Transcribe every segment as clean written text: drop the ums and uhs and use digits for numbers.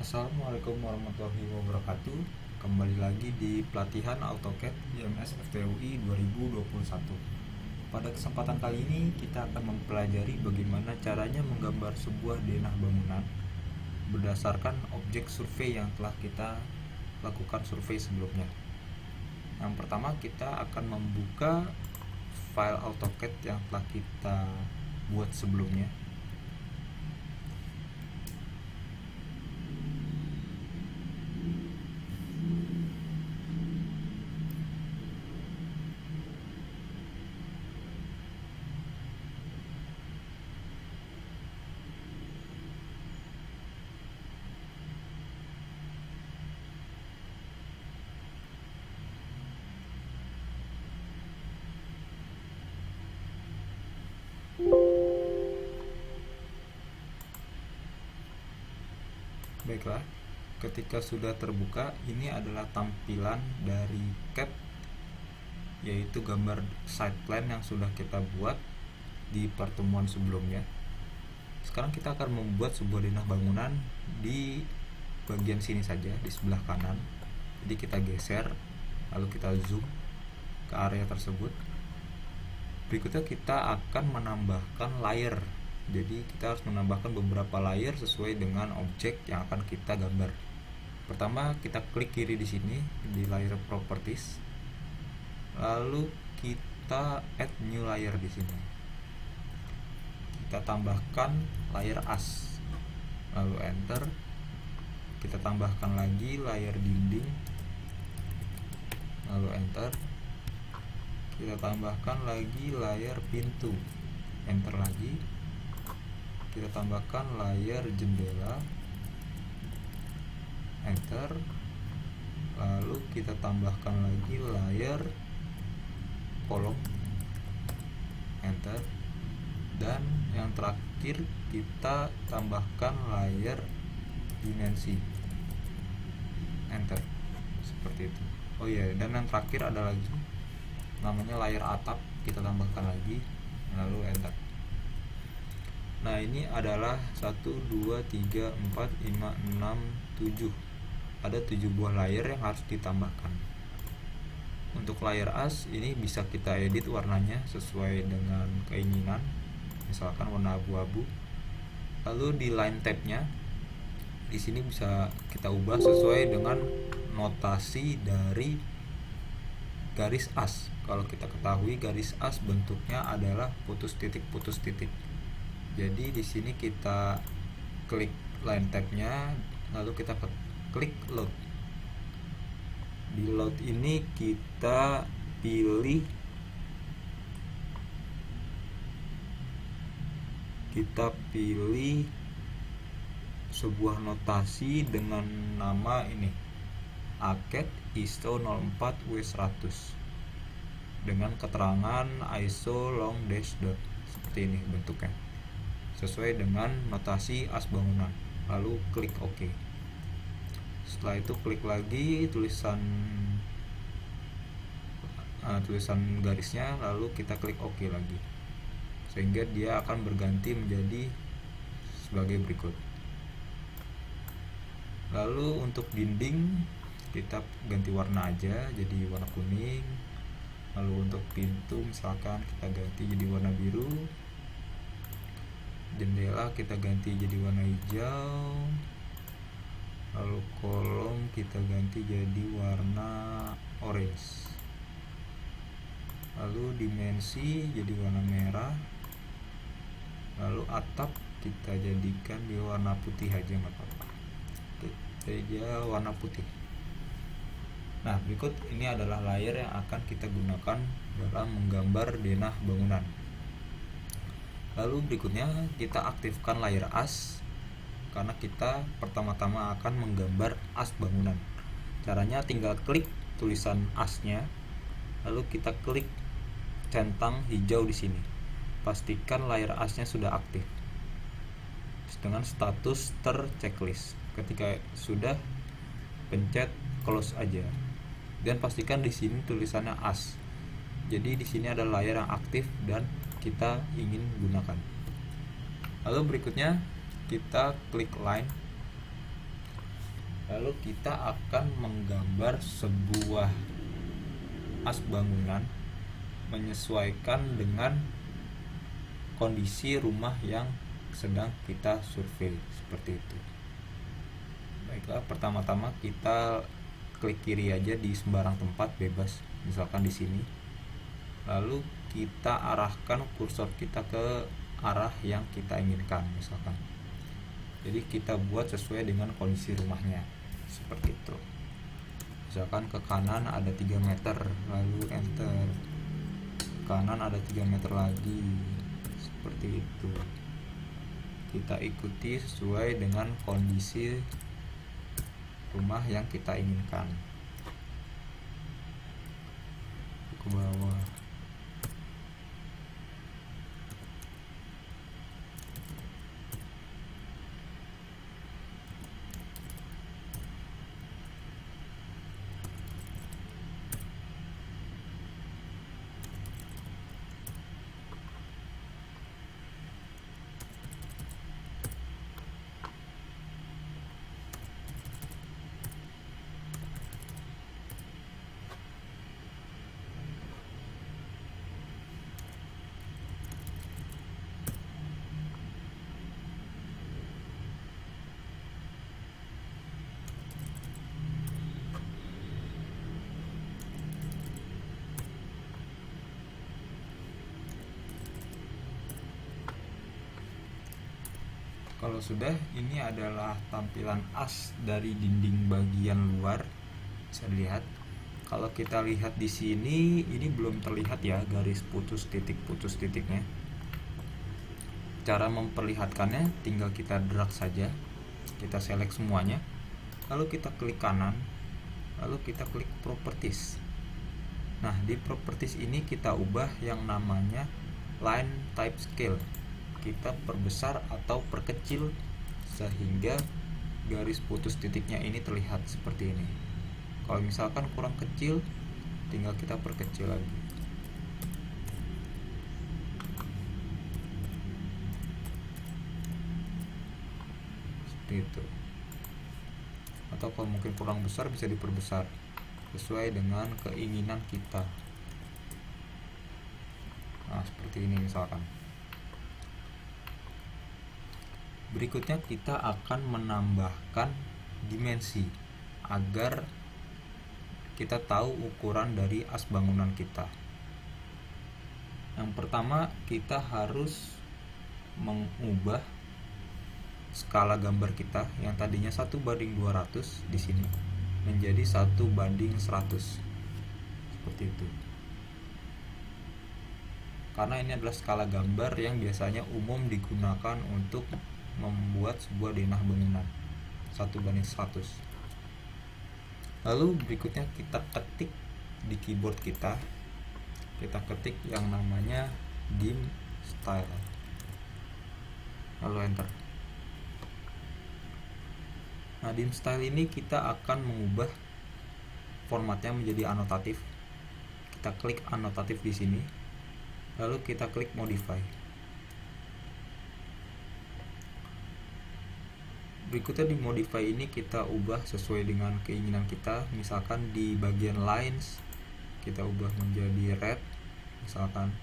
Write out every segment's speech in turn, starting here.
Assalamualaikum warahmatullahi wabarakatuh. Kembali lagi di pelatihan AutoCAD IMS FTUI 2021. Pada kesempatan kali ini kita akan mempelajari bagaimana caranya menggambar sebuah denah bangunan berdasarkan objek survei yang telah kita lakukan survei sebelumnya. Yang pertama, kita akan membuka file AutoCAD yang telah kita buat sebelumnya. Baiklah, ketika sudah terbuka, ini adalah tampilan dari CAD, yaitu gambar site plan yang sudah kita buat di pertemuan sebelumnya. Sekarang kita akan membuat sebuah denah bangunan di bagian sini saja, di sebelah kanan. Jadi kita geser, lalu kita zoom ke area tersebut. Berikutnya kita akan menambahkan layer. Jadi kita harus menambahkan beberapa layer sesuai dengan objek yang akan kita gambar. Pertama, kita klik kiri di sini di layer properties. Lalu kita add new layer di sini. Kita tambahkan layer as. Lalu enter. Kita tambahkan lagi layer dinding. Lalu enter. Kita tambahkan lagi layer pintu. Enter lagi. Kita tambahkan layer jendela, enter. Lalu kita tambahkan lagi layer kolom, enter. Dan yang terakhir kita tambahkan layer dimensi, enter. Seperti itu. Oh iya, dan yang terakhir ada lagi namanya layer atap, kita tambahkan lagi, lalu enter. Nah, ini adalah 1, 2, 3, 4, 5, 6, 7. Ada 7 buah layer yang harus ditambahkan. Untuk layer as ini bisa kita edit warnanya sesuai dengan keinginan. Misalkan warna abu-abu. Lalu di line tab-nya di sini bisa kita ubah sesuai dengan notasi dari garis as. Kalau kita ketahui garis as bentuknya adalah putus titik. Jadi di sini kita klik line tab-nya, lalu kita klik load. Di load ini kita pilih sebuah notasi dengan nama ini, ACAD ISO 04 W100 dengan keterangan ISO long dash dot. Seperti ini bentuknya, sesuai dengan notasi as bangunan. Lalu klik OK. Setelah itu klik lagi tulisan garisnya, lalu kita klik OK lagi, sehingga dia akan berganti menjadi sebagai berikut. Lalu untuk dinding kita ganti warna aja jadi warna kuning. Lalu untuk pintu misalkan kita ganti jadi warna biru. Jendela kita ganti jadi warna hijau. Lalu kolom kita ganti jadi warna orange. Lalu dimensi jadi warna merah. Lalu atap kita jadikan di warna putih aja, nggak apa-apa. Jadi warna putih. Nah, berikut ini adalah layer yang akan kita gunakan dalam menggambar denah bangunan. Lalu berikutnya kita aktifkan layer as, karena kita pertama-tama akan menggambar as bangunan. Caranya tinggal klik tulisan asnya, lalu kita klik centang hijau di sini. Pastikan layer asnya sudah aktif dengan status terchecklist. Ketika sudah, pencet close aja. Dan pastikan di sini tulisannya as. Jadi di sini ada layer yang aktif dan kita ingin gunakan. Lalu berikutnya kita klik line. Lalu kita akan menggambar sebuah as bangunan menyesuaikan dengan kondisi rumah yang sedang kita survei, seperti itu. Baiklah, pertama-tama kita klik kiri aja di sembarang tempat bebas, misalkan di sini. Lalu kita arahkan kursor kita ke arah yang kita inginkan, misalkan. Jadi kita buat sesuai dengan kondisi rumahnya, seperti itu. Misalkan ke kanan ada 3 meter, lalu enter. Kanan ada 3 meter lagi, seperti itu. Kita ikuti sesuai dengan kondisi rumah yang kita inginkan. Ke bawah. Kalau sudah, ini adalah tampilan as dari dinding bagian luar. Bisa dilihat. Kalau kita lihat di sini, ini belum terlihat ya garis putus titiknya. Cara memperlihatkannya tinggal kita drag saja. Kita select semuanya. Lalu kita klik kanan. Lalu kita klik properties. Nah, di properties ini kita ubah yang namanya line type scale. Kita perbesar atau perkecil sehingga garis putus titiknya ini terlihat seperti ini. Kalau misalkan kurang kecil, tinggal kita perkecil lagi. Seperti itu. Atau kalau mungkin kurang besar, bisa diperbesar sesuai dengan keinginan kita. Nah, seperti ini misalkan. Berikutnya kita akan menambahkan dimensi agar kita tahu ukuran dari as bangunan kita. Yang pertama, kita harus mengubah skala gambar kita yang tadinya 1:200 di sini menjadi 1:100. Seperti itu. Karena ini adalah skala gambar yang biasanya umum digunakan untuk membuat sebuah denah bangunan 1:100. Lalu berikutnya kita ketik di keyboard kita ketik yang namanya dim style, lalu enter. Nah, dim style ini kita akan mengubah formatnya menjadi anotatif. Kita klik anotatif di sini, lalu kita klik modify. Berikutnya di modify ini kita ubah sesuai dengan keinginan kita. Misalkan di bagian lines kita ubah menjadi red misalkan.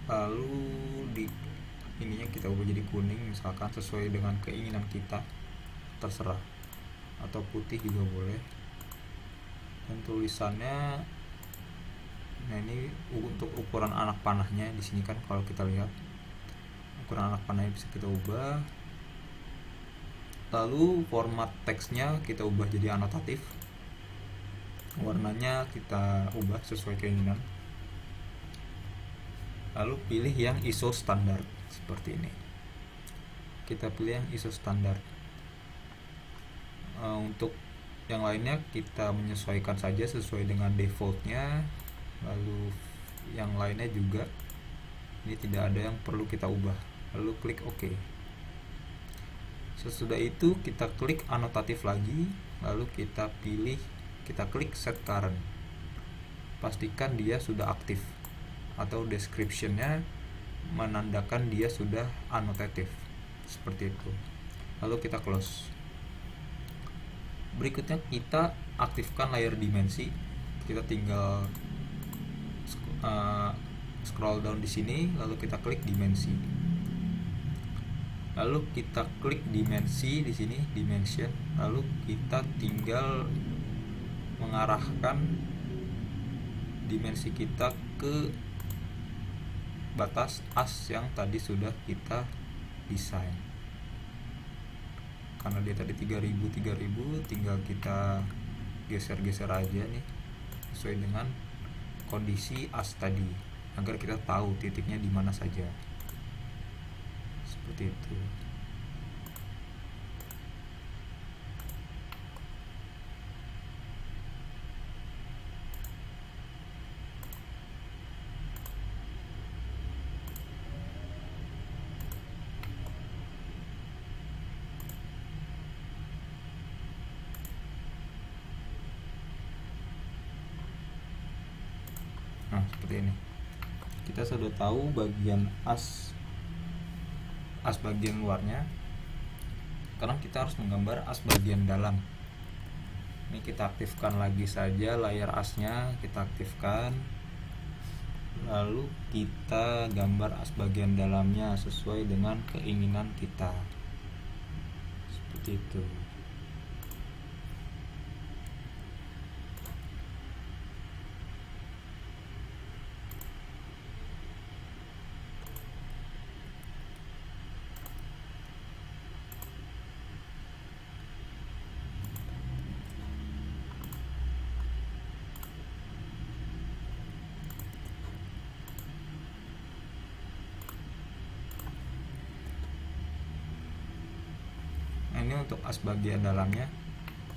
Lalu di ininya kita ubah jadi kuning misalkan, sesuai dengan keinginan kita, terserah. Atau putih juga boleh. Dan tulisannya, nah ini untuk ukuran anak panahnya di sini kan kalau kita lihat ukuran anak panahnya bisa kita ubah. Lalu format teksnya kita ubah jadi anotatif. Warnanya kita ubah sesuai keinginan. Lalu pilih yang ISO standar seperti ini. Kita pilih yang ISO standar. Untuk yang lainnya kita menyesuaikan saja sesuai dengan defaultnya. Lalu yang lainnya juga ini tidak ada yang perlu kita ubah. Lalu klik OK. Sesudah itu kita klik anotatif lagi, lalu kita klik set current. Pastikan dia sudah aktif atau description-nya menandakan dia sudah anotatif, seperti itu. lalu kita close. Berikutnya kita aktifkan layer dimensi. Kita tinggal scroll down di sini, lalu kita klik dimensi. Lalu kita klik dimensi di sini, dimension. Lalu kita tinggal mengarahkan dimensi kita ke batas as yang tadi sudah kita desain. Karena dia tadi 3000 tinggal kita geser-geser aja nih sesuai dengan kondisi as tadi, agar kita tahu titiknya di mana saja. Seperti itu. Nah, seperti ini. Kita sudah tahu bagian as bagian luarnya. Sekarang kita harus menggambar as bagian dalam. Ini kita aktifkan lagi saja layar asnya, kita aktifkan. Lalu kita gambar as bagian dalamnya sesuai dengan keinginan kita. Seperti itu. Ini untuk as bagian dalamnya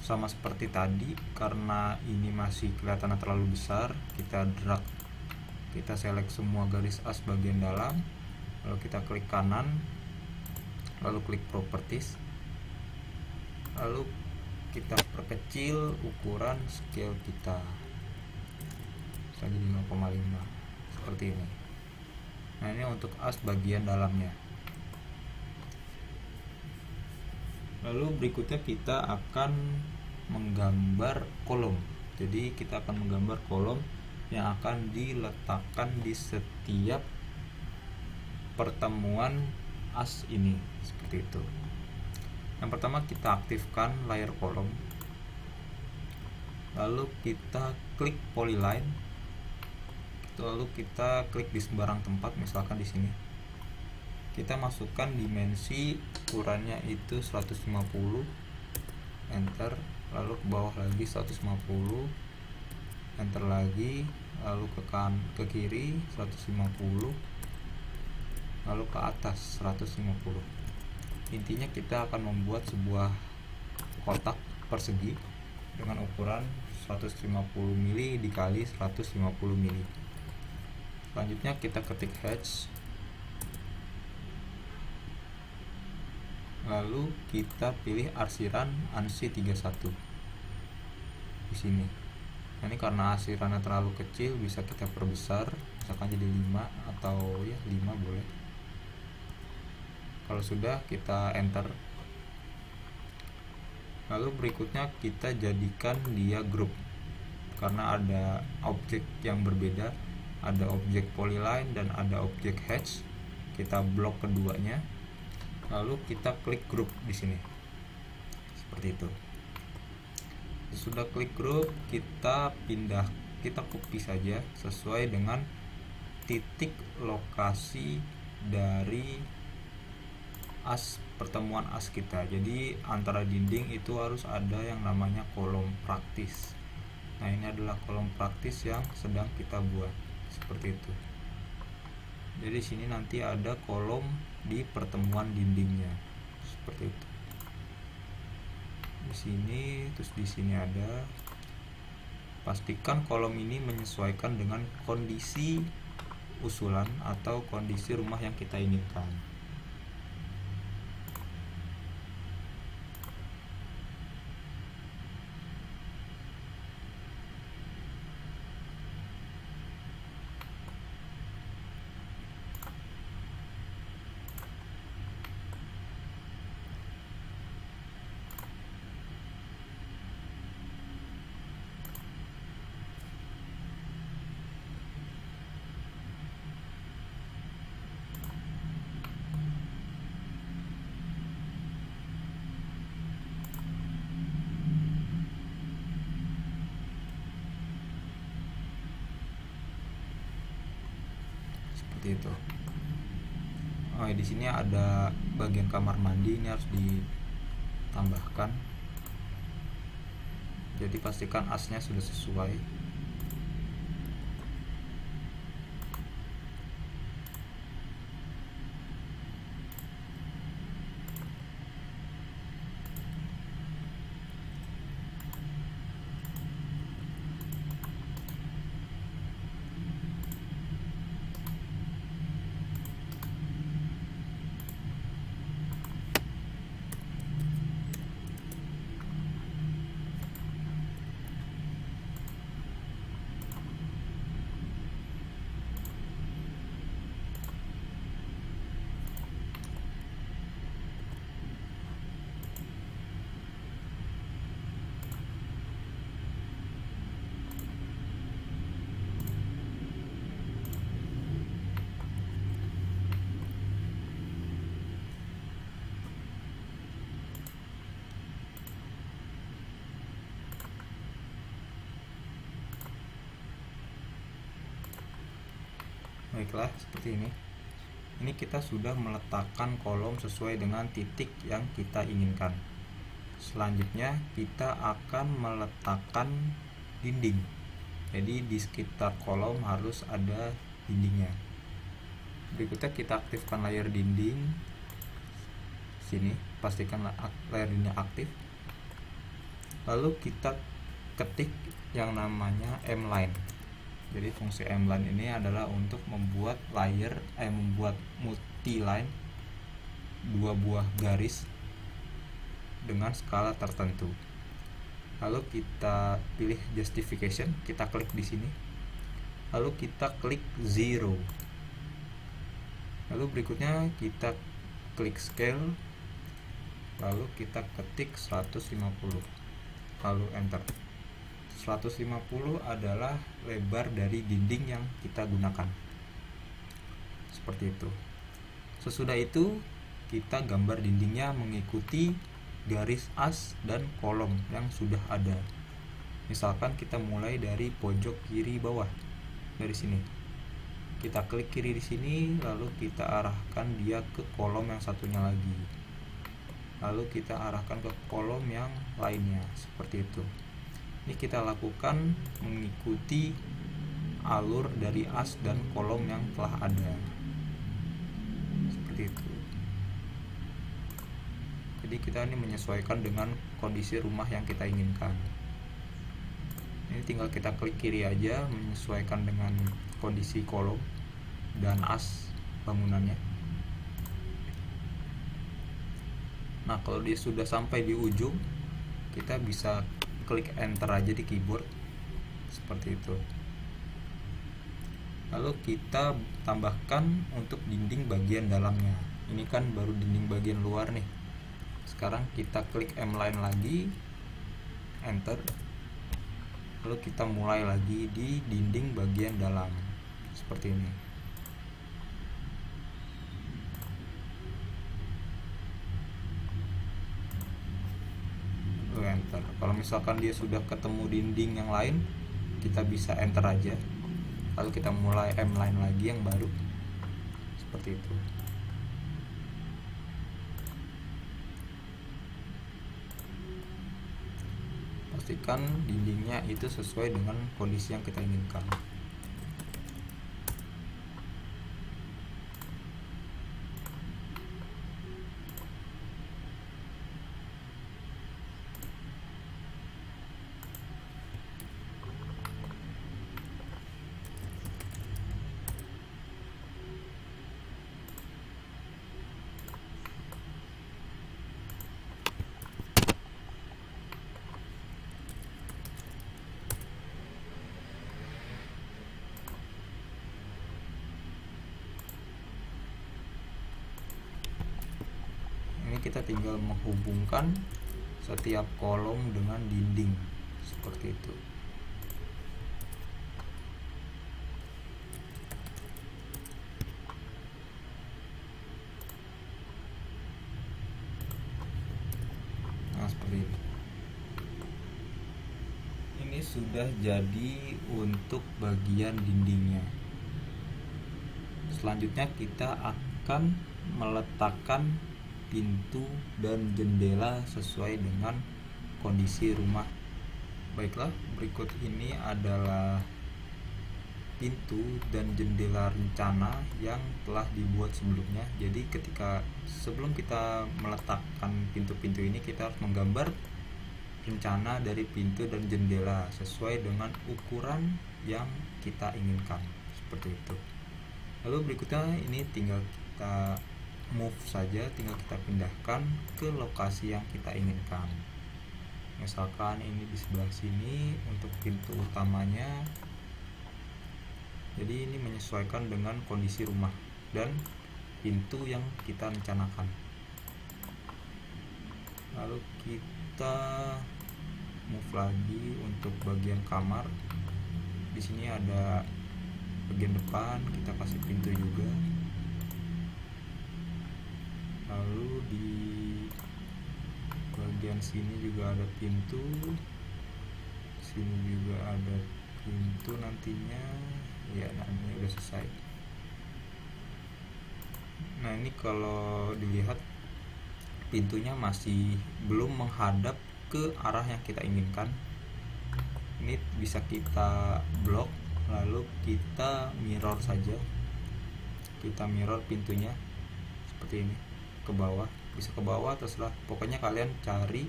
sama seperti tadi, karena ini masih kelihatan terlalu besar, kita drag, kita select semua garis as bagian dalam, lalu kita klik kanan, lalu klik properties, lalu kita perkecil ukuran scale kita jadi 5,5 seperti ini. Nah, ini untuk as bagian dalamnya. Lalu berikutnya kita akan menggambar kolom. Jadi kita akan menggambar kolom yang akan diletakkan di setiap pertemuan as ini, seperti itu. Yang pertama kita aktifkan layer kolom. Lalu kita klik polyline. Lalu kita klik di sembarang tempat, misalkan di sini. Kita masukkan dimensi, ukurannya itu 150, enter, lalu ke bawah lagi 150, enter lagi, lalu ke kiri 150, lalu ke atas 150. Intinya kita akan membuat sebuah kotak persegi dengan ukuran 150 mili dikali 150 mili. Selanjutnya kita ketik hatch, lalu kita pilih arsiran ANSI 31 di sini. Nah, ini karena arsirannya terlalu kecil, bisa kita perbesar, misalkan jadi 5 atau ya 5 boleh. Kalau sudah, kita enter. Lalu berikutnya kita jadikan dia group, karena ada objek yang berbeda, ada objek polyline dan ada objek hatch. Kita blok keduanya, lalu kita klik group di sini, seperti itu. Sudah klik group, kita pindah, kita copy saja sesuai dengan titik lokasi dari as pertemuan as kita. Jadi antara dinding itu harus ada yang namanya kolom praktis. Nah, ini adalah kolom praktis yang sedang kita buat, seperti itu. Jadi sini nanti ada kolom di pertemuan dindingnya, seperti itu. Di sini, terus di sini ada. Pastikan kolom ini menyesuaikan dengan kondisi usulan atau kondisi rumah yang kita inginkan. seperti itu. Oh, di sini ada bagian kamar mandi, ini harus ditambahkan. Jadi pastikan asnya sudah sesuai. Baiklah, seperti ini. Ini kita sudah meletakkan kolom sesuai dengan titik yang kita inginkan. Selanjutnya kita akan meletakkan dinding. Jadi di sekitar kolom harus ada dindingnya. Berikutnya kita aktifkan layer dinding. Sini, pastikan layer dindingnya aktif. Lalu kita ketik yang namanya mline. Jadi fungsi mline ini adalah untuk membuat membuat multi line, 2 buah garis dengan skala tertentu. Lalu kita pilih justification, kita klik di sini. Lalu kita klik 0. Lalu berikutnya kita klik scale. Lalu kita ketik 150. Lalu enter. 150 adalah lebar dari dinding yang kita gunakan. Seperti itu. Sesudah itu kita gambar dindingnya mengikuti garis as dan kolom yang sudah ada. Misalkan kita mulai dari pojok kiri bawah, dari sini. Kita klik kiri di sini, lalu kita arahkan dia ke kolom yang satunya lagi. Lalu kita arahkan ke kolom yang lainnya, seperti itu. Ini kita lakukan mengikuti alur dari as dan kolom yang telah ada. Seperti itu. Jadi kita ini menyesuaikan dengan kondisi rumah yang kita inginkan. Ini tinggal kita klik kiri aja, menyesuaikan dengan kondisi kolom dan as bangunannya. Nah, kalau dia sudah sampai di ujung, kita bisa klik enter aja di keyboard, seperti itu. Lalu kita tambahkan untuk dinding bagian dalamnya. Ini kan baru dinding bagian luar nih. Sekarang kita klik mline lagi, enter. Lalu kita mulai lagi di dinding bagian dalam, seperti ini. Enter. Kalau misalkan dia sudah ketemu dinding yang lain, kita bisa enter aja. Lalu kita mulai mline lagi yang baru, seperti itu. Pastikan dindingnya itu sesuai dengan kondisi yang kita inginkan. Kita tinggal menghubungkan setiap kolom dengan dinding, seperti itu. Nah, seperti itu. Ini sudah jadi untuk bagian dindingnya, selanjutnya kita akan meletakkan pintu dan jendela sesuai dengan kondisi rumah. Baiklah, berikut ini adalah pintu dan jendela rencana yang telah dibuat sebelumnya. Jadi sebelum kita meletakkan pintu-pintu ini, kita harus menggambar rencana dari pintu dan jendela sesuai dengan ukuran yang kita inginkan, seperti itu. Lalu berikutnya ini tinggal kita move saja, tinggal kita pindahkan ke lokasi yang kita inginkan. Misalkan ini di sebelah sini untuk pintu utamanya. Jadi ini menyesuaikan dengan kondisi rumah dan pintu yang kita rencanakan. Lalu kita move lagi untuk bagian kamar. Di sini ada bagian depan, kita kasih pintu juga. Lalu di bagian sini juga ada pintu, sini juga ada pintu nantinya. Ya, nah ini udah selesai. Nah ini kalau dilihat pintunya masih belum menghadap ke arah yang kita inginkan. Ini bisa kita blok, lalu kita mirror saja. Kita mirror pintunya seperti ini ke bawah, bisa ke bawah terserah. Pokoknya kalian cari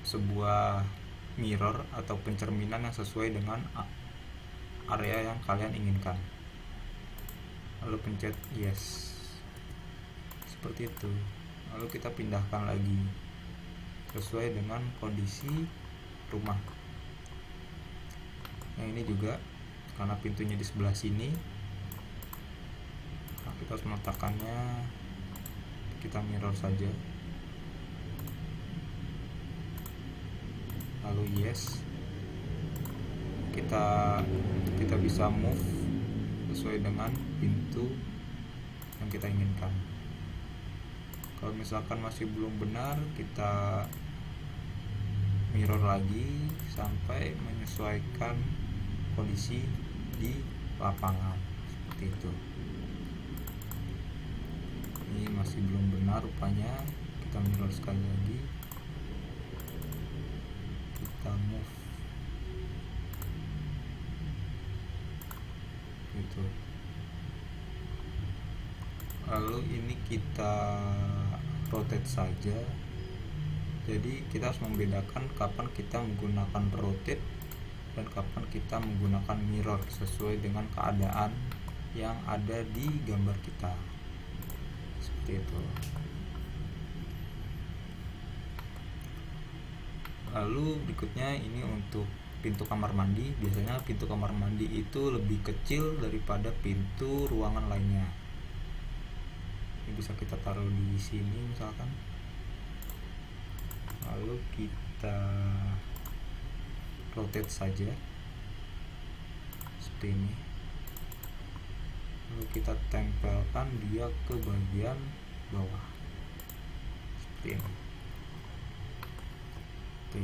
sebuah mirror atau pencerminan yang sesuai dengan area yang kalian inginkan. Lalu pencet yes, seperti itu. Lalu kita pindahkan lagi sesuai dengan kondisi rumah. Yang ini juga karena pintunya di sebelah sini, nah kita harus meletakkannya, kita mirror saja. Lalu yes, kita bisa move sesuai dengan pintu yang kita inginkan. Kalau misalkan masih belum benar, kita mirror lagi sampai menyesuaikan kondisi di lapangan, seperti itu. Ini masih belum benar rupanya, kita mirror sekali lagi, kita move gitu. Lalu ini kita rotate saja. Jadi kita harus membedakan kapan kita menggunakan rotate dan kapan kita menggunakan mirror sesuai dengan keadaan yang ada di gambar kita, seperti itu. Lalu berikutnya ini untuk pintu kamar mandi. Biasanya pintu kamar mandi itu lebih kecil daripada pintu ruangan lainnya. Ini bisa kita taruh di sini misalkan. Lalu kita rotate saja seperti ini. Lalu kita tempelkan dia ke bagian bawah seperti ini. Oke.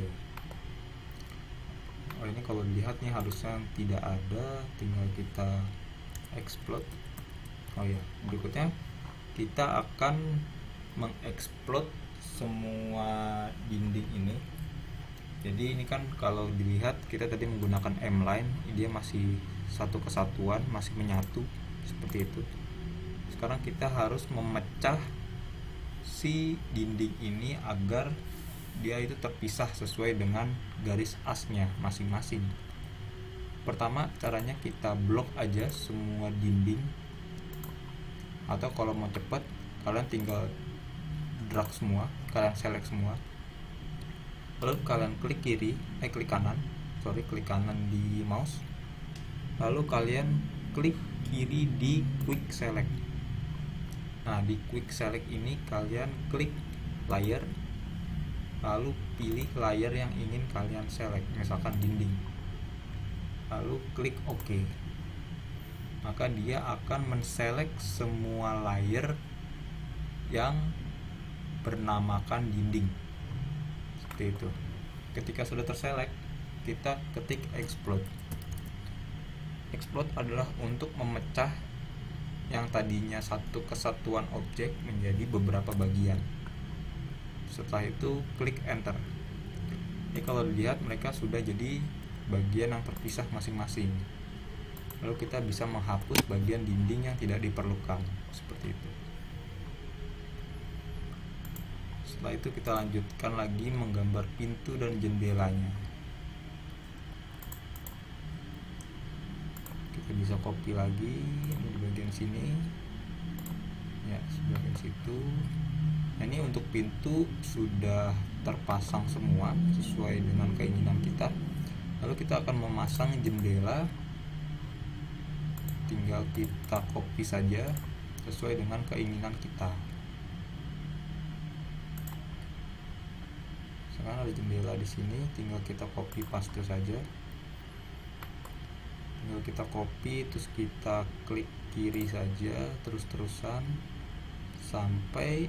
Oh, ini kalau dilihat nih harusnya tidak ada, tinggal kita explode. Oh ya, berikutnya kita akan mengexplode semua dinding ini. Jadi ini kan kalau dilihat kita tadi menggunakan M-line, dia masih satu kesatuan, masih menyatu seperti itu. Sekarang kita harus memecah si dinding ini agar dia itu terpisah sesuai dengan garis asnya masing-masing. Pertama caranya kita blok aja semua dinding, atau kalau mau cepat kalian tinggal drag semua, kalian select semua, lalu kalian klik kanan di mouse, lalu kalian klik kiri di quick select. Nah di quick select ini kalian klik layer, lalu pilih layer yang ingin kalian select, misalkan dinding, lalu klik OK. Maka dia akan menselect semua layer yang bernamakan dinding, seperti itu. Ketika sudah terselect, kita ketik explode. Explode adalah untuk memecah yang tadinya satu kesatuan objek menjadi beberapa bagian. Setelah itu klik enter. Ini kalau dilihat mereka sudah jadi bagian yang terpisah masing-masing. Lalu kita bisa menghapus bagian dinding yang tidak diperlukan, seperti itu. Setelah itu kita lanjutkan lagi menggambar pintu dan jendelanya. Kita bisa copy lagi ini di bagian sini, ya, bagian situ. Nah, ini untuk pintu sudah terpasang semua sesuai dengan keinginan kita. Lalu kita akan memasang jendela, tinggal kita copy saja sesuai dengan keinginan kita. Sekarang ada jendela di sini, tinggal kita copy paste saja. Tinggal kita copy, terus kita klik kiri saja terus-terusan sampai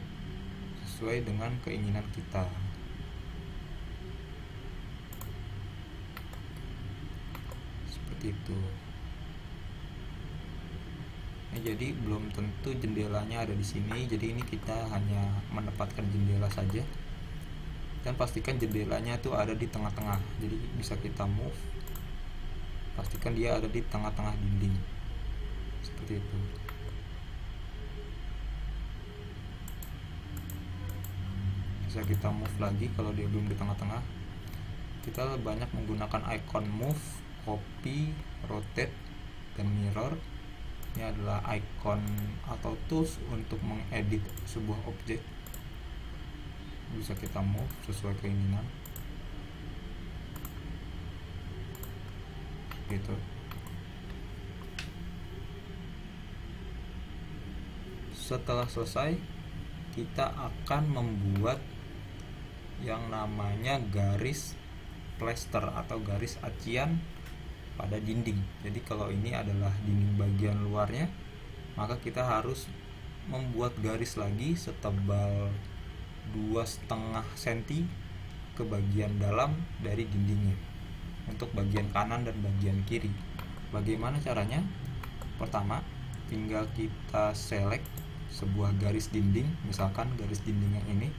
sesuai dengan keinginan kita. Seperti itu. Nah, jadi belum tentu jendelanya ada di sini, jadi ini kita hanya menempatkan jendela saja. Dan pastikan jendelanya itu ada di tengah-tengah, jadi bisa kita move, pastikan dia ada di tengah-tengah dinding, seperti itu. Bisa kita move lagi kalau dia belum di tengah-tengah. Kita banyak menggunakan icon move, copy, rotate, dan mirror. Ini adalah icon atau tools untuk mengedit sebuah objek. Bisa kita move sesuai keinginan, gitu. Setelah selesai, kita akan membuat yang namanya garis plester atau garis acian pada dinding. Jadi kalau ini adalah dinding bagian luarnya, maka kita harus membuat garis lagi setebal 2,5 cm ke bagian dalam dari dindingnya untuk bagian kanan dan bagian kiri. Bagaimana caranya? Pertama, tinggal kita select sebuah garis dinding, misalkan garis dinding yang ini,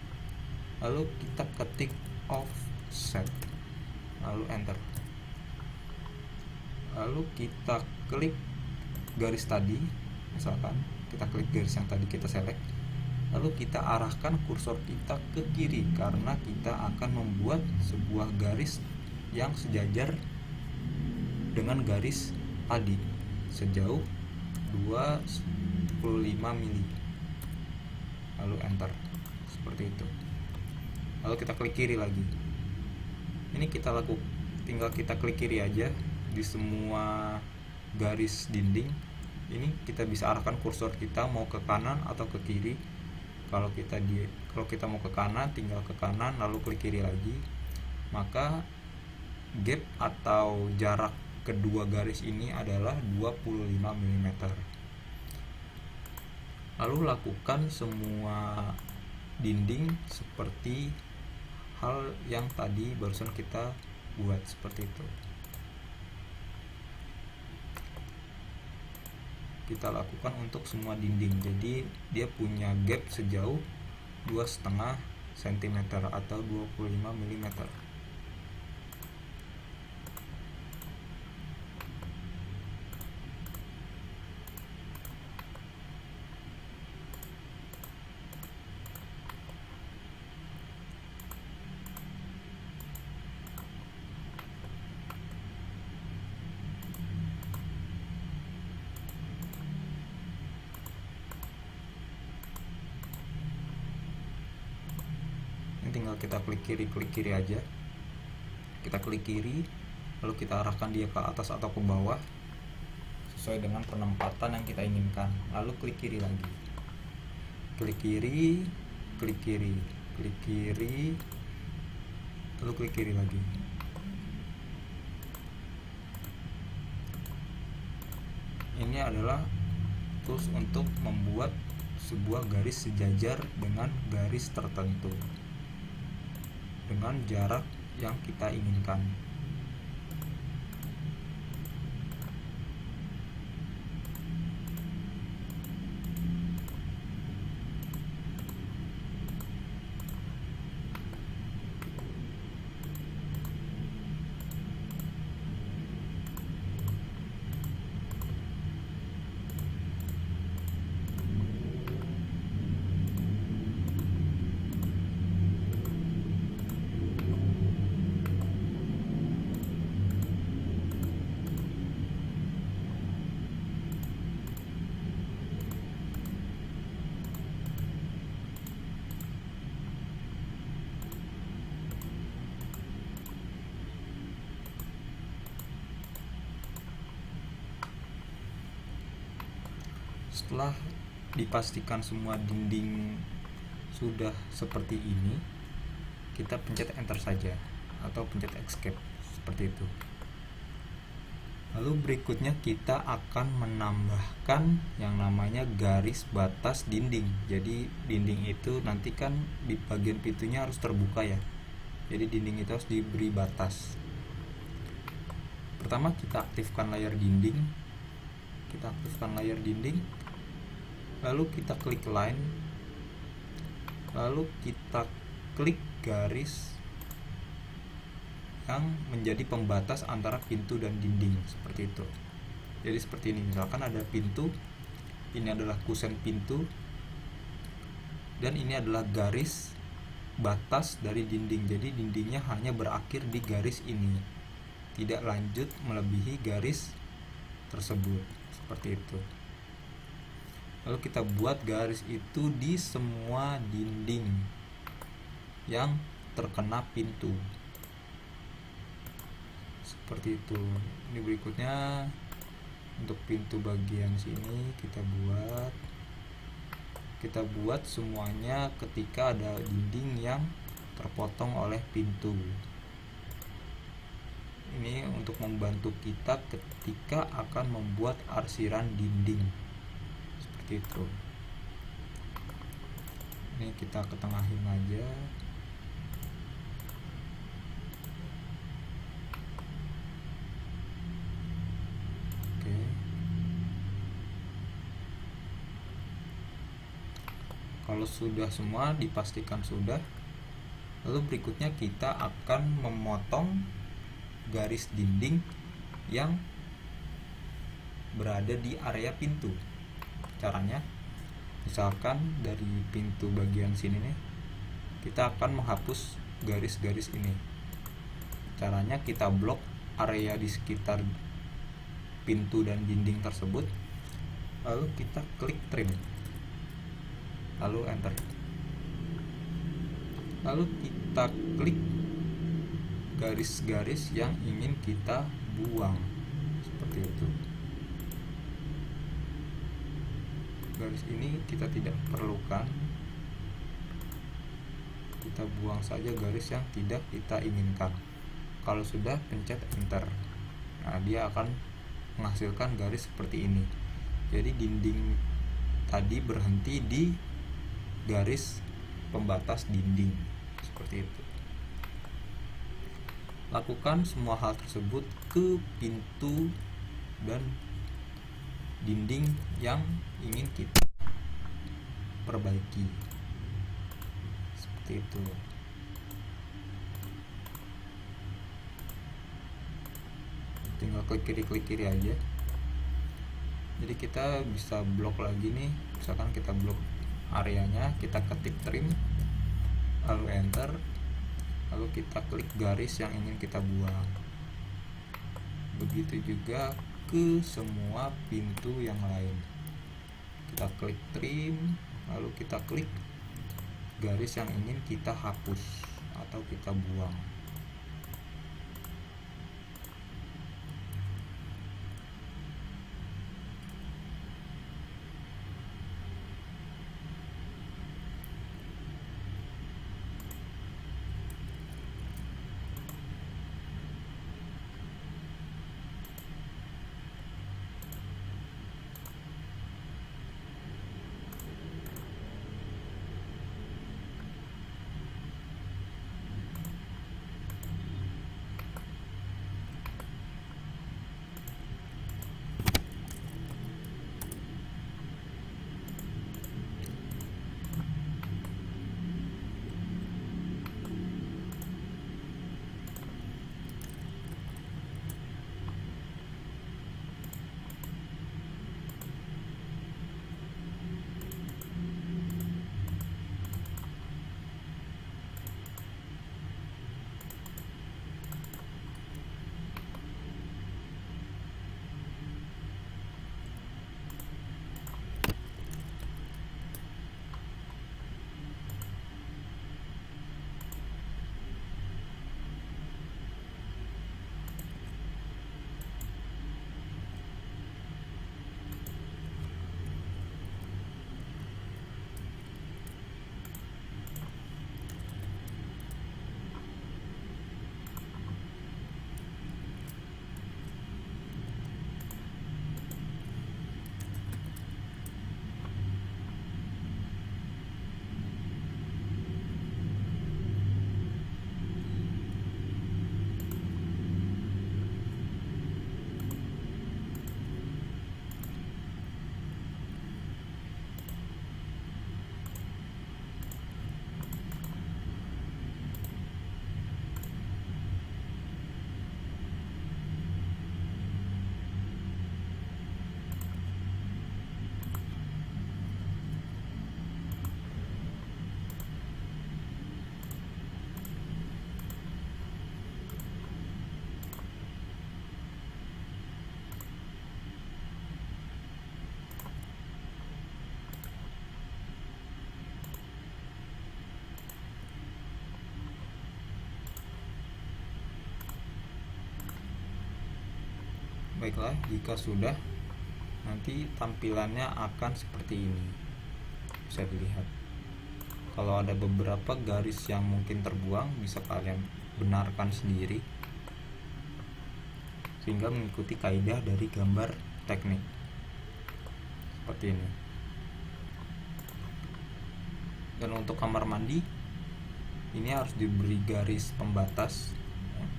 lalu kita ketik offset, lalu enter. Lalu kita klik garis tadi, misalkan kita klik garis yang tadi kita select, lalu kita arahkan kursor kita ke kiri karena kita akan membuat sebuah garis yang sejajar dengan garis tadi sejauh 25 mili. Lalu enter, seperti itu. Lalu kita klik kiri lagi. Ini tinggal kita klik kiri aja di semua garis dinding. Ini kita bisa arahkan kursor kita mau ke kanan atau ke kiri. Kalau kita mau ke kanan, tinggal ke kanan lalu klik kiri lagi. Maka gap atau jarak kedua garis ini adalah 25 mm. Lalu lakukan semua dinding seperti hal yang tadi barusan kita buat, seperti itu. Kita lakukan untuk semua dinding, jadi dia punya gap sejauh 2,5 cm atau 25 mm. Tinggal kita klik kiri aja. Kita klik kiri, lalu kita arahkan dia ke atas atau ke bawah sesuai dengan penempatan yang kita inginkan. Lalu klik kiri lagi, klik kiri, klik kiri, klik kiri, lalu klik kiri lagi. Ini adalah tools untuk membuat sebuah garis sejajar dengan garis tertentu dengan jarak yang kita inginkan. setelah dipastikan semua dinding sudah seperti ini, kita pencet enter saja atau pencet escape seperti itu. Lalu berikutnya kita akan menambahkan yang namanya garis batas dinding. Jadi dinding itu nanti kan di bagian pintunya harus terbuka ya, jadi dinding itu harus diberi batas. Pertama kita aktifkan layar dinding, lalu kita klik line, lalu kita klik garis yang menjadi pembatas antara pintu dan dinding, seperti itu. Jadi seperti ini, misalkan ada pintu, ini adalah kusen pintu, dan ini adalah garis batas dari dinding. Jadi dindingnya hanya berakhir di garis ini, tidak lanjut melebihi garis tersebut, seperti itu. Lalu kita buat garis itu di semua dinding yang terkena pintu, seperti itu. Ini berikutnya untuk pintu bagian sini kita buat semuanya ketika ada dinding yang terpotong oleh pintu. Ini untuk membantu kita ketika akan membuat arsiran dinding, seperti itu. Ini kita ketengahin aja. Kalau sudah semua dipastikan sudah, lalu berikutnya kita akan memotong garis dinding yang berada di area pintu. Caranya, misalkan dari pintu bagian sini nih, kita akan menghapus garis-garis ini. Caranya kita blok area di sekitar pintu dan dinding tersebut, lalu kita klik trim, lalu enter, lalu kita klik garis-garis yang ingin kita buang, seperti itu. Garis ini kita tidak perlukan, kita buang saja garis yang tidak kita inginkan. Kalau sudah, pencet enter. Nah, dia akan menghasilkan garis seperti ini. Jadi dinding tadi berhenti di garis pembatas dinding, seperti itu. Lakukan semua hal tersebut ke pintu dan dinding yang ingin kita perbaiki, seperti itu. Tinggal klik kiri aja. Jadi kita bisa blok lagi nih, misalkan kita blok areanya, kita ketik trim, lalu enter, lalu kita klik garis yang ingin kita buang. Begitu juga ke semua pintu yang lain, kita klik trim, lalu kita klik garis yang ingin kita hapus atau kita buang. Baiklah, jika sudah, nanti tampilannya akan seperti ini. Bisa dilihat. Kalau ada beberapa garis yang mungkin terbuang, bisa kalian benarkan sendiri sehingga mengikuti kaidah dari gambar teknik seperti ini. Dan untuk kamar mandi ini harus diberi garis pembatas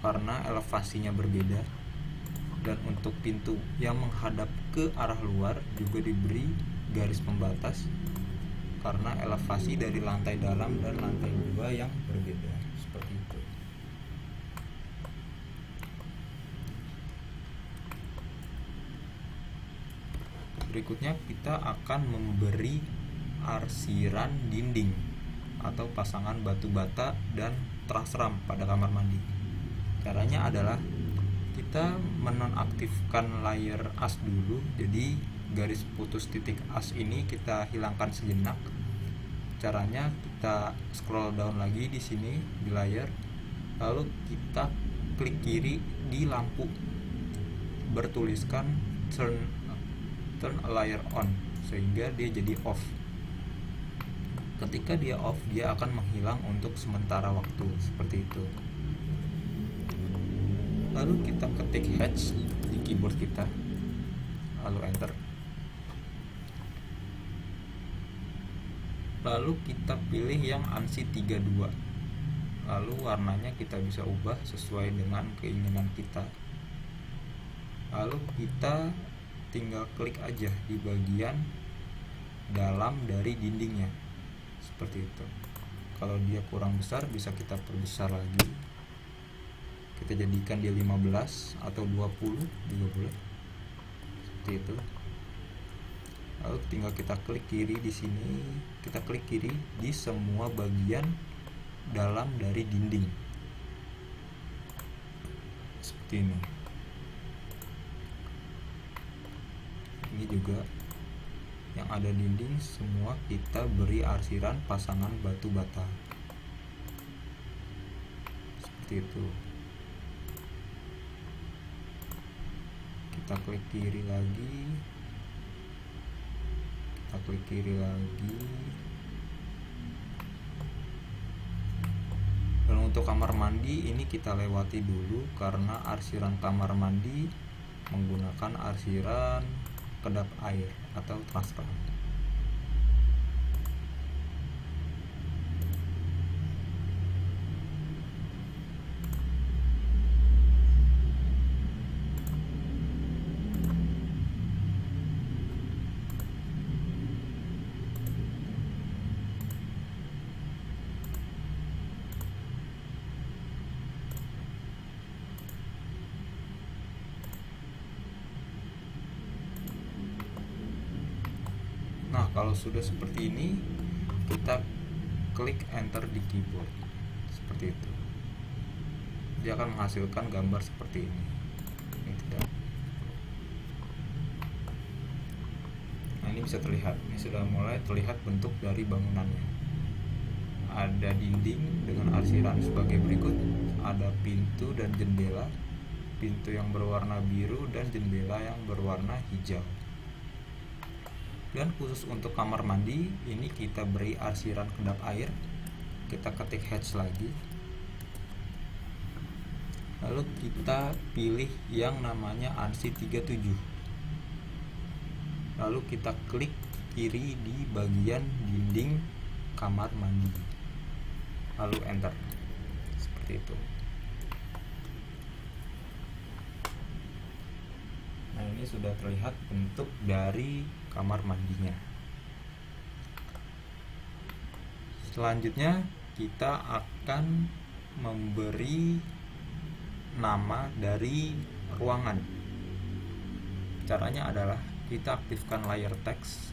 karena elevasinya berbeda. Dan untuk pintu yang menghadap ke arah luar juga diberi garis pembatas karena elevasi dari lantai dalam dan lantai 2 yang berbeda, seperti itu. Berikutnya kita akan memberi arsiran dinding atau pasangan batu bata dan trasram pada kamar mandi. Caranya adalah kita menonaktifkan layer as dulu. Jadi garis putus titik as ini kita hilangkan sejenak. Caranya kita scroll down lagi di sini di layer, lalu kita klik kiri di lampu bertuliskan turn a layer on sehingga dia jadi off. Ketika dia off, dia akan menghilang untuk sementara waktu, seperti itu. Lalu kita ketik hatch di keyboard kita, lalu enter. Lalu kita pilih yang ANSI 32. Lalu warnanya kita bisa ubah sesuai dengan keinginan kita. Lalu kita tinggal klik aja di bagian dalam dari dindingnya, seperti itu. Kalau dia kurang besar bisa kita perbesar lagi. Kita jadikan dia 15 atau 20 juga boleh, seperti itu. Lalu tinggal kita klik kiri di sini, kita klik kiri di semua bagian dalam dari dinding, seperti ini. Ini juga yang ada dinding semua kita beri arsiran pasangan batu bata, seperti itu. Kita klik kiri lagi, kita klik kiri lagi. Dan untuk kamar mandi ini kita lewati dulu karena arsiran kamar mandi menggunakan arsiran kedap air atau trasram. Nah, kalau sudah seperti ini, kita klik enter di keyboard, seperti itu. Dia akan menghasilkan gambar seperti ini. Nah, ini bisa terlihat. Ini sudah mulai terlihat bentuk dari bangunannya. Ada dinding dengan arsiran sebagai berikut. Ada pintu dan jendela. Pintu yang berwarna biru dan jendela yang berwarna hijau. Dan khusus untuk kamar mandi ini kita beri arsiran kedap air. Kita ketik hatch lagi, lalu kita pilih yang namanya ANSI 37. Lalu kita klik kiri di bagian dinding kamar mandi, lalu enter, seperti itu. Nah, ini sudah terlihat bentuk dari kamar mandinya. Selanjutnya kita akan memberi nama dari ruangan. Caranya adalah kita aktifkan layer text.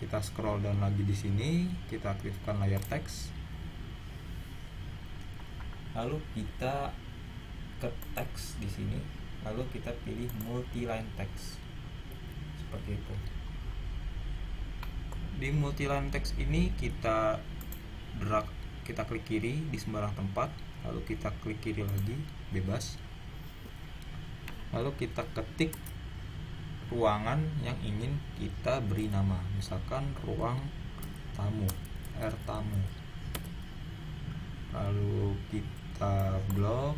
Kita scroll down lagi di sini, kita aktifkan layer text. Lalu kita ke teks di sini, lalu kita pilih multi line text, seperti itu. Di multi line text ini kita drag, kita klik kiri di sembarang tempat, lalu kita klik kiri lagi bebas. lalu kita ketik ruangan yang ingin kita beri nama, misalkan ruang tamu, R tamu. Lalu kita blok,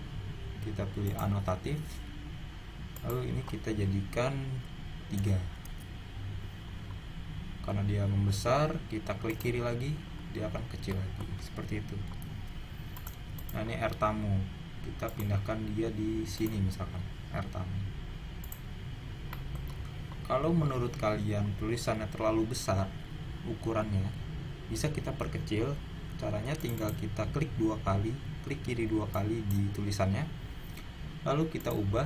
kita pilih anotatif, lalu ini kita jadikan 3. Karena dia membesar, kita klik kiri lagi, dia akan kecil lagi, seperti itu. Nah, ini R tamu, kita pindahkan dia di sini, misalkan R tamu. Kalau menurut kalian tulisannya terlalu besar ukurannya, bisa kita perkecil. Caranya tinggal kita klik 2 kali, klik kiri 2 kali di tulisannya, lalu kita ubah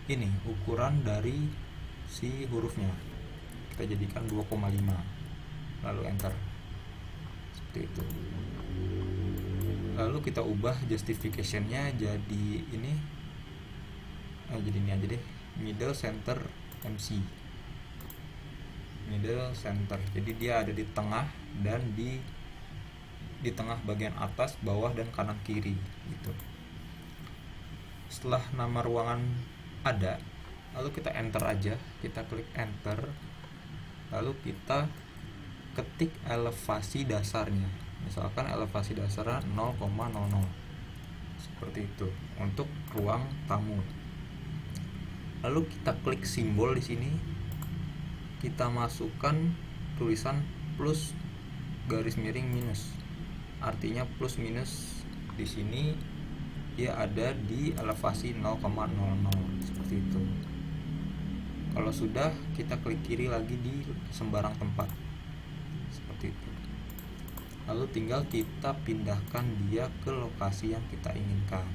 ini ukuran dari si hurufnya, kita jadikan 2,5, lalu enter, seperti itu. Lalu kita ubah justification-nya jadi ini, jadi ini aja deh, middle center MC, middle center. Jadi dia ada di tengah dan di tengah bagian atas, bawah, dan kanan kiri gitu. Setelah nama ruangan ada, lalu kita enter aja, kita klik enter, lalu kita ketik elevasi dasarnya, misalkan elevasi dasarnya 0,00, seperti itu untuk ruang tamu. Lalu kita klik simbol di sini, kita masukkan tulisan plus garis miring minus, artinya plus minus di sini dia ada di elevasi 0,00, seperti itu. Kalau sudah, kita klik kiri lagi di sembarang tempat, seperti itu. Lalu tinggal kita pindahkan dia ke lokasi yang kita inginkan.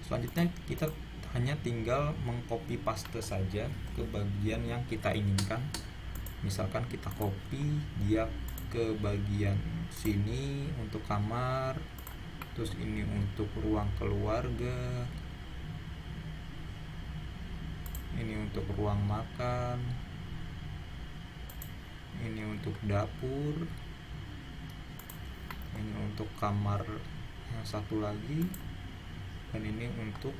Selanjutnya kita hanya tinggal mengcopy paste saja ke bagian yang kita inginkan. Misalkan kita copy dia ke bagian sini untuk kamar, terus ini untuk ruang keluarga, ini untuk ruang makan, ini untuk dapur, ini untuk kamar yang satu lagi, dan ini untuk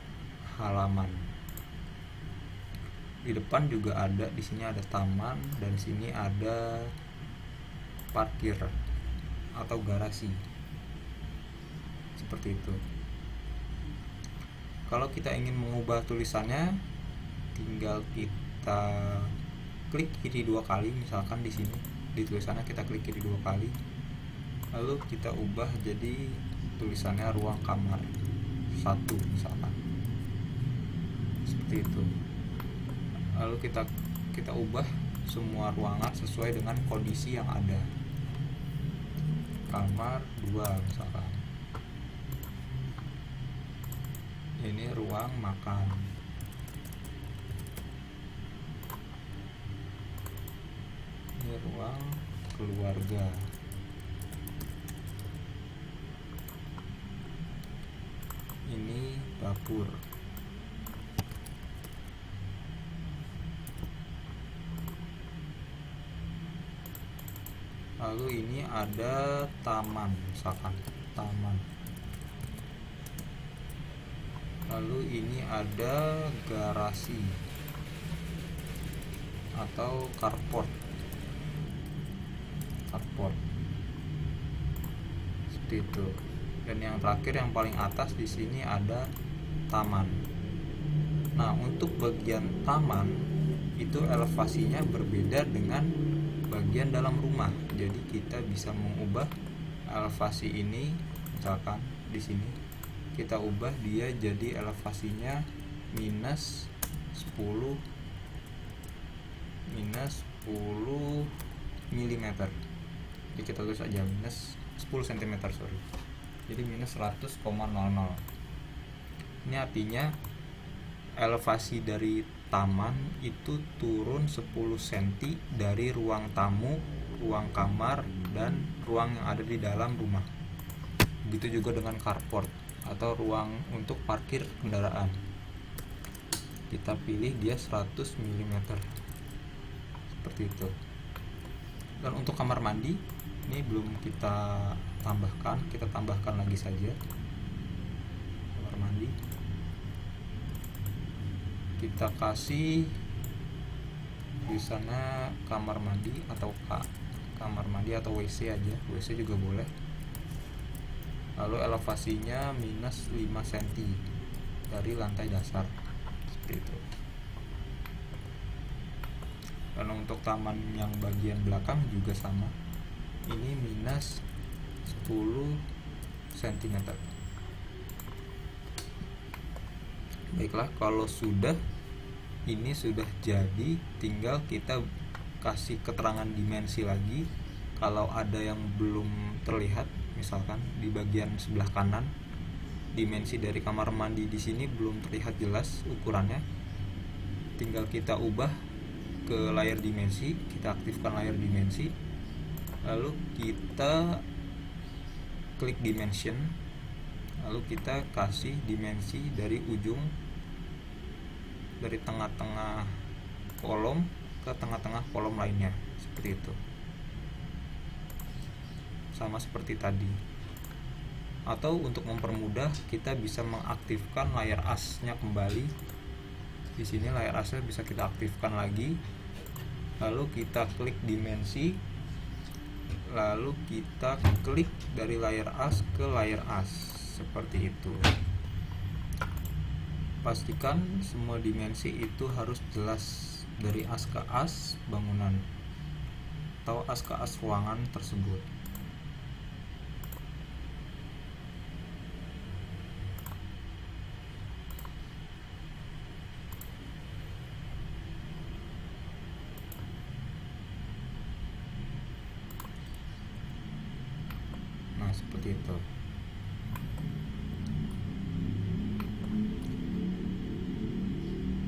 halaman. Di depan juga ada, di sini ada taman, dan sini ada parkir atau garasi, seperti itu. Kalau kita ingin mengubah tulisannya, tinggal kita klik kiri 2 kali, misalkan di sini di tulisannya kita klik kiri 2 kali, lalu kita ubah jadi tulisannya ruang kamar 1, misalkan, seperti itu. Lalu kita ubah semua ruangan sesuai dengan kondisi yang ada. Kamar 2, misalkan. Ini ruang makan. Ini ruang keluarga. Ini dapur. Lalu ini ada taman, misalkan taman. Lalu ini ada garasi atau carport, seperti itu. Dan yang terakhir, yang paling atas di sini ada taman. Nah, untuk bagian taman itu elevasinya berbeda dengan bagian dalam rumah. Jadi kita bisa mengubah elevasi ini, misalkan di sini kita ubah dia jadi elevasinya minus 10 mm. Jadi kita tulis aja minus 10 cm, sorry. Jadi minus 100,00. Ini artinya elevasi dari taman itu turun 10 cm dari ruang tamu, ruang kamar, dan ruang yang ada di dalam rumah. Begitu juga dengan carport atau ruang untuk parkir kendaraan. Kita pilih dia 100 mm, seperti itu. Dan untuk kamar mandi ini belum kita tambahkan, kita tambahkan lagi saja. Kamar mandi kita kasih di sana kamar mandi atau kamar mandi atau WC aja, WC juga boleh. Lalu elevasinya minus 5 cm dari lantai dasar, seperti itu. Dan untuk taman yang bagian belakang juga sama, ini minus 10 cm. Baiklah, kalau ini sudah jadi, tinggal kita kasih keterangan dimensi lagi. Kalau ada yang belum terlihat, misalkan di bagian sebelah kanan, dimensi dari kamar mandi di sini belum terlihat jelas ukurannya, tinggal kita ubah ke layar dimensi, kita aktifkan layar dimensi, lalu kita klik dimension, lalu kita kasih dimensi dari ujung, dari tengah-tengah kolom ke tengah-tengah kolom lainnya, seperti itu, sama seperti tadi. Atau untuk mempermudah, kita bisa mengaktifkan layar asnya kembali. Di sini layar asnya bisa kita aktifkan lagi, lalu kita klik dimensi, lalu kita klik dari layar as ke layar as, seperti itu. Pastikan semua dimensi itu harus jelas, dari as ke as bangunan atau as ke as ruangan tersebut. Nah, seperti itu.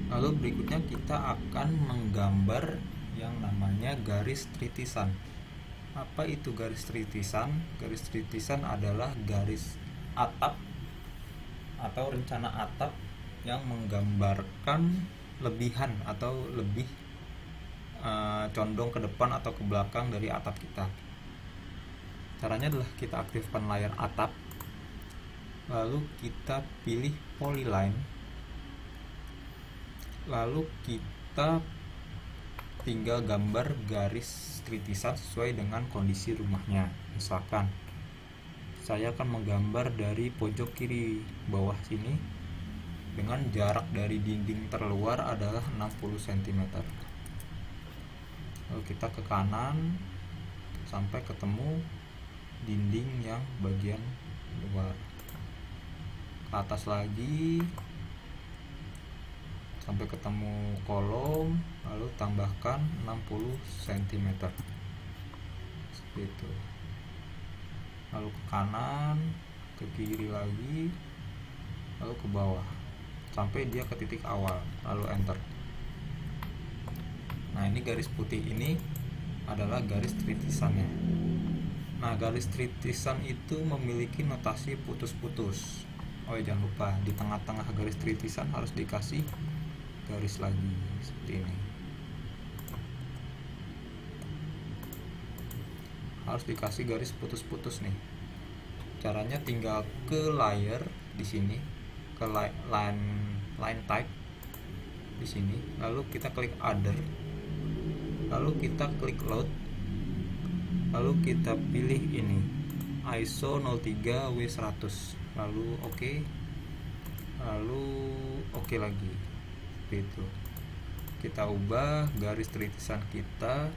Lalu berikutnya kita akan menggambar yang namanya garis tritisan. Apa itu garis tritisan? Garis tritisan adalah garis atap atau rencana atap yang menggambarkan lebihan atau lebih condong ke depan atau ke belakang dari atap kita. Caranya adalah kita aktifkan layar atap, lalu kita pilih polyline, lalu kita tinggal gambar garis tritisan sesuai dengan kondisi rumahnya. Misalkan saya akan menggambar dari pojok kiri bawah sini dengan jarak dari dinding terluar adalah 60 cm. Lalu kita ke kanan sampai ketemu dinding yang bagian luar, ke atas lagi sampai ketemu kolom, lalu tambahkan 60 cm, seperti itu. Lalu ke kanan, ke kiri lagi, lalu ke bawah sampai dia ke titik awal, lalu enter. Nah, ini garis putih ini adalah garis tritisannya. Nah, garis tritisan itu memiliki notasi putus-putus. Oh ya, jangan lupa di tengah-tengah garis tritisan harus dikasih garis lagi, seperti ini. Harus dikasih garis putus-putus nih. Caranya tinggal ke layer di sini, ke line type di sini, lalu kita klik other, lalu kita klik load, lalu kita pilih ini ISO 03 W100, lalu oke, lalu oke lagi. Itu kita ubah garis tritisan kita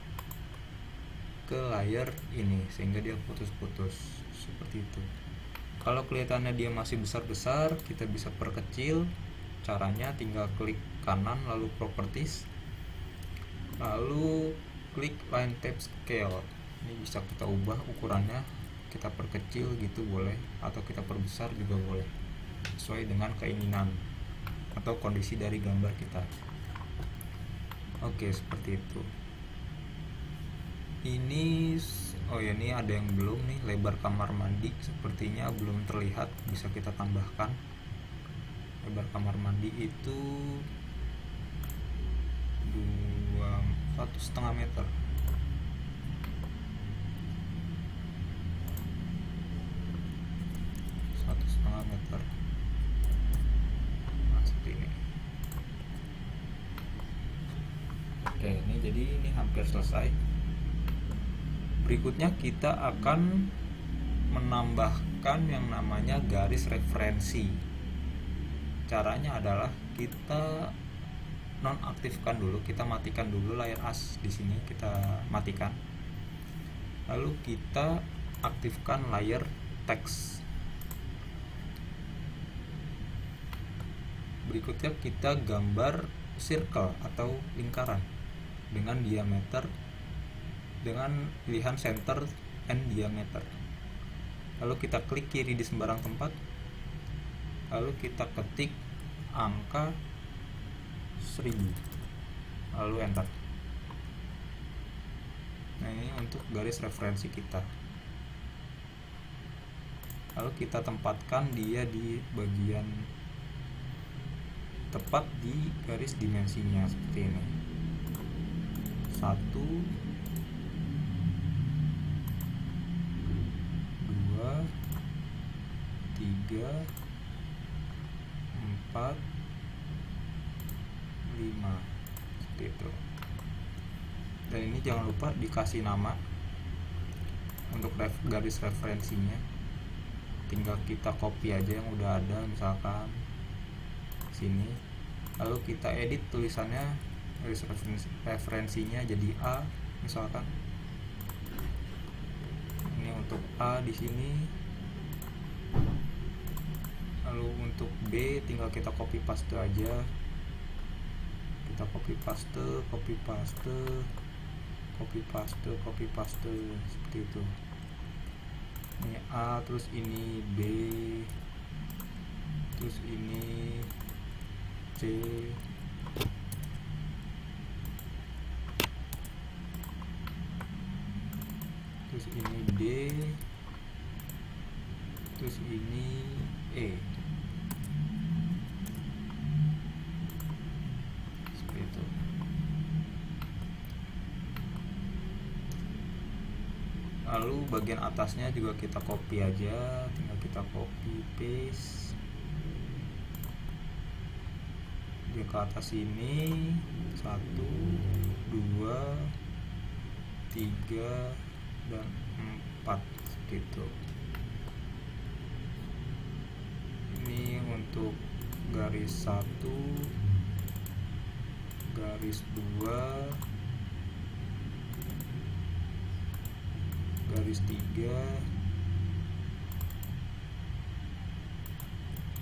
ke layar ini sehingga dia putus-putus, seperti itu. Kalau kelihatannya dia masih besar-besar, kita bisa perkecil. Caranya tinggal klik kanan lalu properties, lalu klik line type scale. Ini bisa kita ubah ukurannya, kita perkecil gitu boleh, atau kita perbesar juga boleh, sesuai dengan keinginan atau kondisi dari gambar kita. Oke, seperti itu. Ini ini ada yang belum nih, lebar kamar mandi sepertinya belum terlihat, bisa kita tambahkan. Lebar kamar mandi itu 1,5 meter. sudah selesai. Berikutnya kita akan menambahkan yang namanya garis referensi. Caranya adalah kita nonaktifkan dulu, kita matikan dulu layar as di sini, kita matikan. Lalu kita aktifkan layar teks. Berikutnya kita gambar circle atau lingkaran dengan diameter, dengan pilihan center and diameter. Lalu kita klik kiri di sembarang tempat. Lalu kita ketik angka 1000. Lalu enter. Nah, ini untuk garis referensi kita. Lalu kita tempatkan dia di bagian tepat di garis dimensinya seperti ini. 1, 2, 3, 4, 5 seperti itu. Dan ini jangan lupa dikasih nama untuk garis referensinya. Tinggal kita copy aja yang udah ada, misalkan sini. Lalu kita edit tulisannya, garis referensinya jadi A misalkan. Ini untuk A di sini. Lalu untuk B tinggal kita copy paste aja. Kita copy paste, copy paste, copy paste, copy paste seperti itu. Ini A, terus ini B, terus ini C, terus ini D, terus ini E. Seperti itu. Lalu bagian atasnya juga kita copy aja, tinggal kita copy paste dia ke atas ini. 1, 2, 3, dan 4 gitu. Ini untuk garis 1, garis 2, garis 3,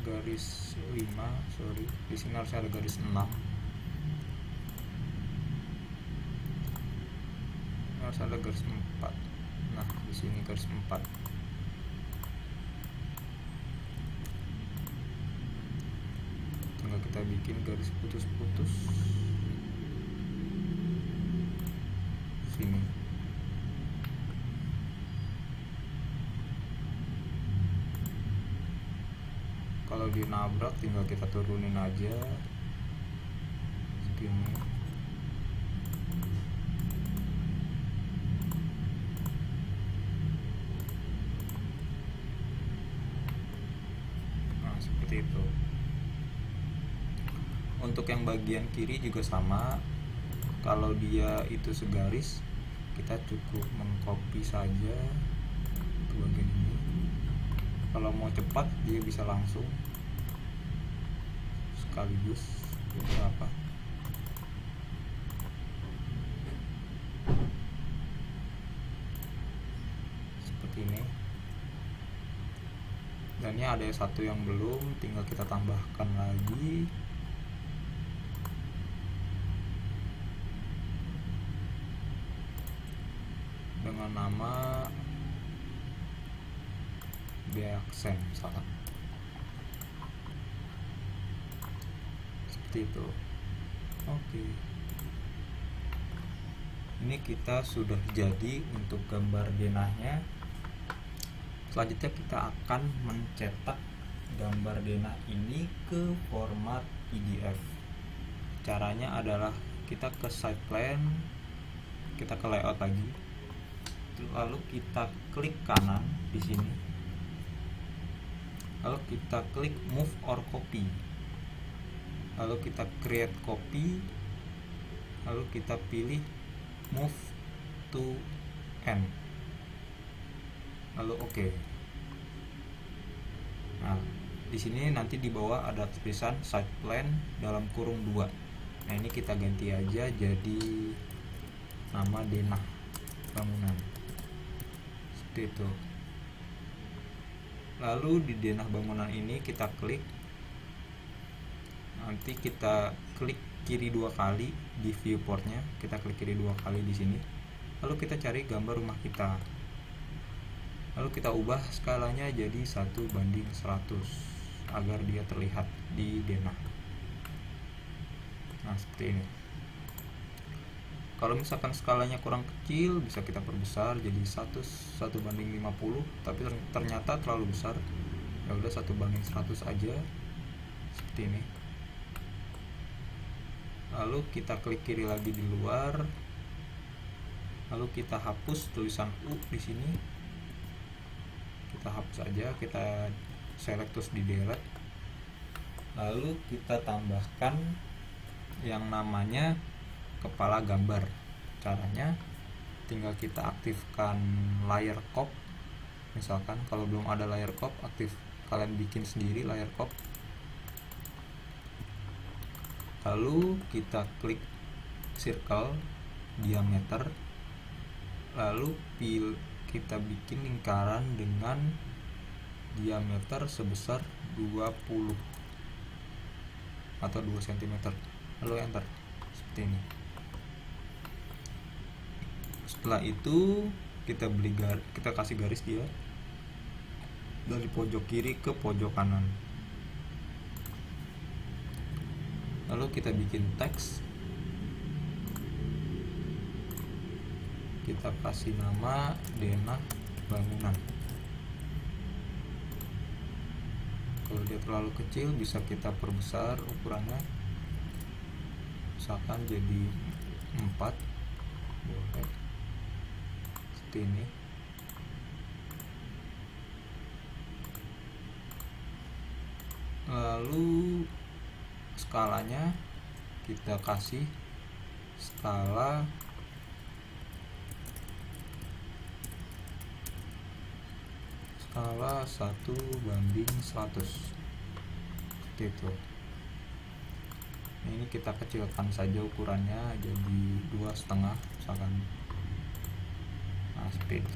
garis 5, sorry, di sini harus ada garis 6. Harus ada garis 4. Nah, di sini garis 4. Tinggal kita bikin garis putus-putus sini. Kalau dinabrak tinggal kita turunin aja segini. Nah, seperti itu. Untuk yang bagian kiri juga sama. Kalau dia itu segaris, kita cukup mengcopy saja ke bagian ini. Kalau mau cepat dia bisa langsung sekaligus beberapa. Seperti ini. Dan ini ada satu yang belum, tinggal kita tambahkan lagi. Dengan nama Beaxen misalkan. Seperti itu. Oke. Ini kita sudah jadi untuk gambar denahnya. Selanjutnya kita akan mencetak gambar denah ini ke format PDF. Caranya adalah kita ke side plan, kita ke layout lagi, lalu kita klik kanan di sini, lalu kita klik move or copy, lalu kita create copy, lalu kita pilih move to end, lalu oke. Nah, di sini nanti di bawah ada tulisan site plan dalam kurung 2. Nah, ini kita ganti aja jadi nama denah bangunan. Seperti itu. Lalu di denah bangunan ini kita klik. Nanti kita klik kiri 2 kali di viewportnya. Kita klik kiri 2 kali di sini. Lalu kita cari gambar rumah kita. Lalu kita ubah skalanya jadi 1:100 agar dia terlihat di denah. Nah, seperti ini. Kalau misalkan skalanya kurang kecil, bisa kita perbesar jadi 1:50, tapi ternyata terlalu besar. Ya udah 1:100 aja. Seperti ini. Lalu kita klik kiri lagi di luar. Lalu kita hapus tulisan U di sini. Kita hapus aja, kita select terus di delete. Lalu kita tambahkan yang namanya kepala gambar. Caranya tinggal kita aktifkan layer cop. Misalkan kalau belum ada layer cop, kalian bikin sendiri layer cop. Lalu kita klik circle diameter. Lalu kita bikin lingkaran dengan diameter sebesar 20 atau 2 cm. Lalu enter. Seperti ini. Setelah itu kita kasih garis dia dari pojok kiri ke pojok kanan. Lalu kita bikin teks. Kita kasih nama denah bangunan. Kalau dia terlalu kecil bisa kita perbesar ukurannya, misalkan jadi 4, boleh seperti ini. Lalu skalanya kita kasih skala 1:100 seperti itu. Ini kita kecilkan saja ukurannya jadi 2,5 misalkan. Nah, seperti itu.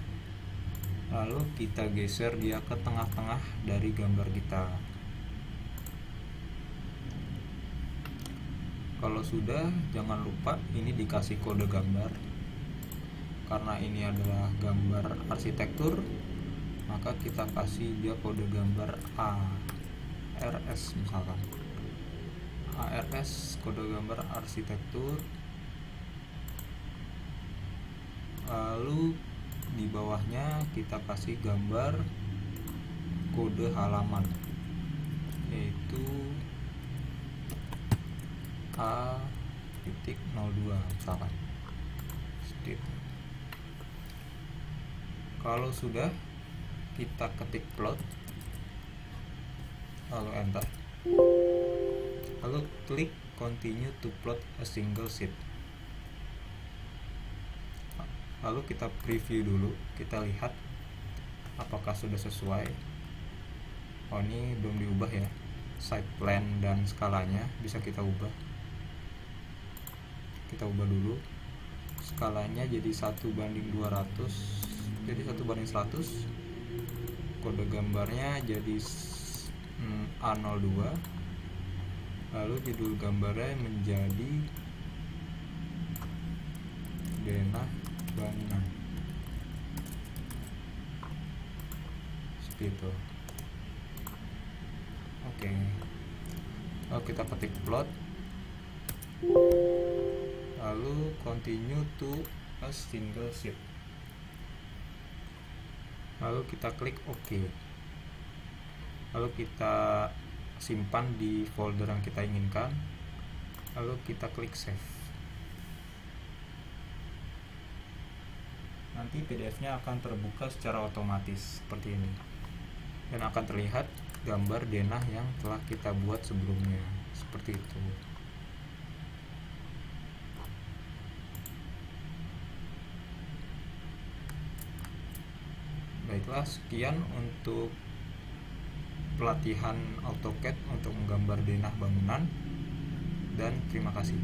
Lalu kita geser dia ke tengah-tengah dari gambar kita. Kalau sudah, jangan lupa ini dikasih kode gambar. Karena ini adalah gambar arsitektur, maka kita kasih dia kode gambar ARS misalkan. ARS kode gambar arsitektur. Lalu di bawahnya kita kasih gambar kode halaman, yaitu A.02 misalkan. Seperti itu. Kalau sudah, kita ketik plot, lalu enter, lalu klik continue to plot a single sheet. Lalu kita preview dulu, kita lihat apakah sudah sesuai. Oh, ini belum diubah ya, site plan dan skalanya bisa kita ubah. Kita ubah dulu skalanya jadi 1:200, jadi 1:100. Kode gambarnya jadi A02. Lalu judul gambarnya menjadi denah bangunan. Seperti itu. Oke. Lalu kita ketik plot. Lalu continue to a single sheet. Lalu kita klik OK. Lalu kita simpan di folder yang kita inginkan. Lalu kita klik save. Nanti PDF-nya akan terbuka secara otomatis seperti ini, dan akan terlihat gambar denah yang telah kita buat sebelumnya. Seperti itu. baiklah, sekian untuk pelatihan AutoCAD untuk menggambar denah bangunan, dan terima kasih.